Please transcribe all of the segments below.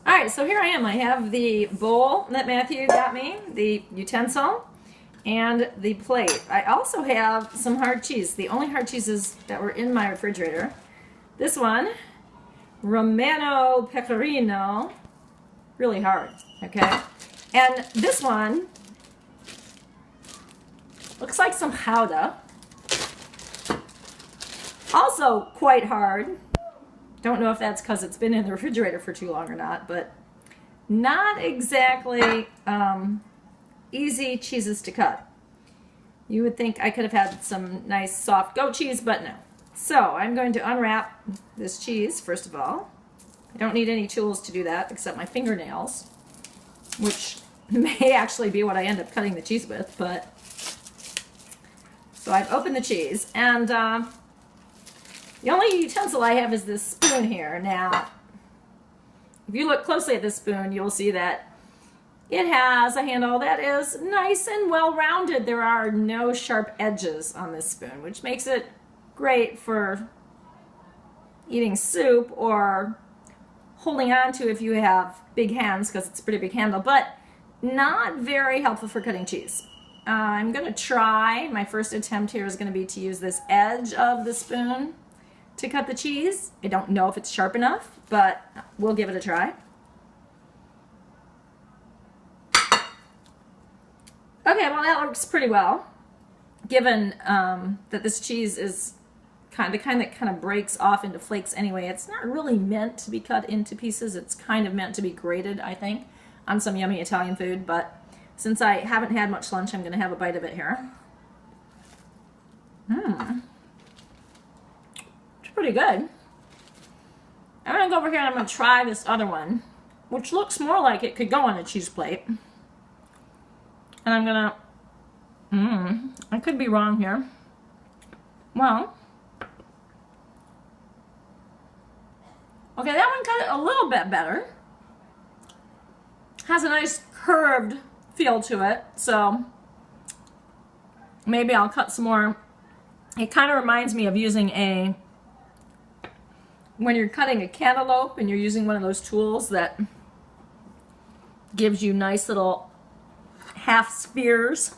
All right, so here I am. I have the bowl that Matthew got me, the utensil, and the plate. I also have some hard cheese, the only hard cheeses that were in my refrigerator. This one, Romano Pecorino, really hard, okay? And this one looks like some Gouda, also quite hard. Don't know if that's because it's been in the refrigerator for too long or not, but not exactly easy cheeses to cut. You would think I could have had some nice soft goat cheese, but no. So I'm going to unwrap this cheese, first of all. I don't need any tools to do that except my fingernails, which may actually be what I end up cutting the cheese with, but... So I've opened the cheese, and the only utensil I have is this spoon here. Now, if you look closely at this spoon, you'll see that it has a handle that is nice and well-rounded. There are no sharp edges on this spoon, which makes it great for eating soup or holding on to if you have big hands, because it's a pretty big handle, but not very helpful for cutting cheese. I'm going to try, my first attempt here is going to be to use this edge of the spoon to cut the cheese. I don't know if it's sharp enough, but we'll give it a try. Okay, well that works pretty well, given that this cheese is the kind that kind of breaks off into flakes anyway. It's not really meant to be cut into pieces. It's kind of meant to be grated, I think, on some yummy Italian food, but since I haven't had much lunch, I'm going to have a bite of it here. It's pretty good. I'm going to go over here and I'm going to try this other one, which looks more like it could go on a cheese plate. And I'm going to, I could be wrong here. Well, okay, that one cut it a little bit better. Has a nice curved feel to it, so maybe I'll cut some more. It kind of reminds me of using when you're cutting a cantaloupe and you're using one of those tools that gives you nice little half spheres.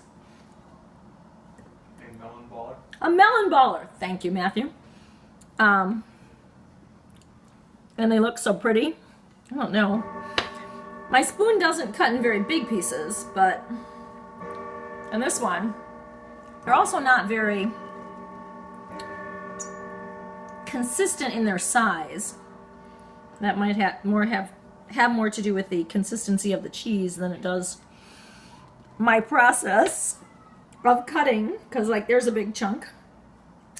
A melon baller. A melon baller. Thank you, Matthew. And they look so pretty. I don't know. My spoon doesn't cut in very big pieces, but in this one, they're also not very consistent in their size. That might have more to do with the consistency of the cheese than it does my process of cutting, because like there's a big chunk.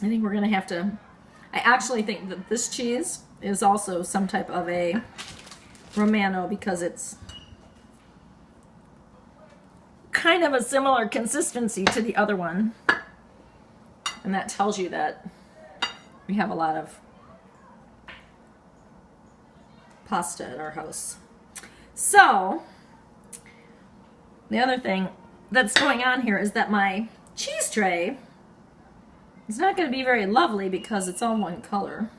I think we're gonna have to, I actually think that this cheese is also some type of a Romano, because it's kind of a similar consistency to the other one, and that tells you that we have a lot of pasta at our house. So the other thing that's going on here is that my cheese tray is not going to be very lovely because it's all one color.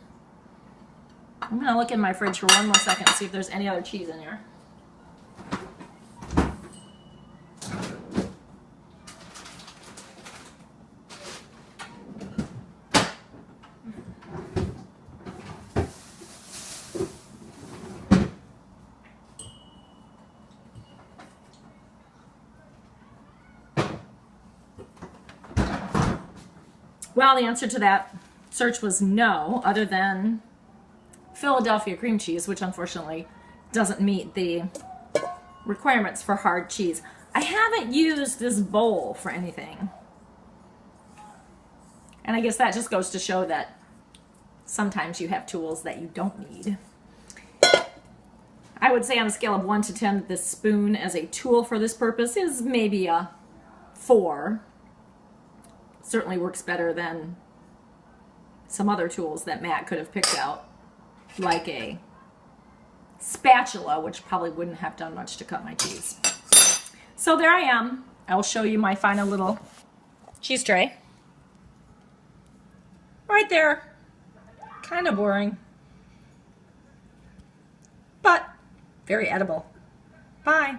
I'm going to look in my fridge for one more second and see if there's any other cheese in here. Well, the answer to that search was no, other than Philadelphia cream cheese, which unfortunately doesn't meet the requirements for hard cheese. I haven't used this bowl for anything. And I guess that just goes to show that sometimes you have tools that you don't need. I would say on a scale of 1 to 10 that this spoon as a tool for this purpose is maybe a 4. Certainly works better than some other tools that Matt could have picked out, like a spatula, which probably wouldn't have done much to cut my cheese. So there I am. I'll show you my final little cheese tray. Right there. Kind of boring. But Very edible. Bye.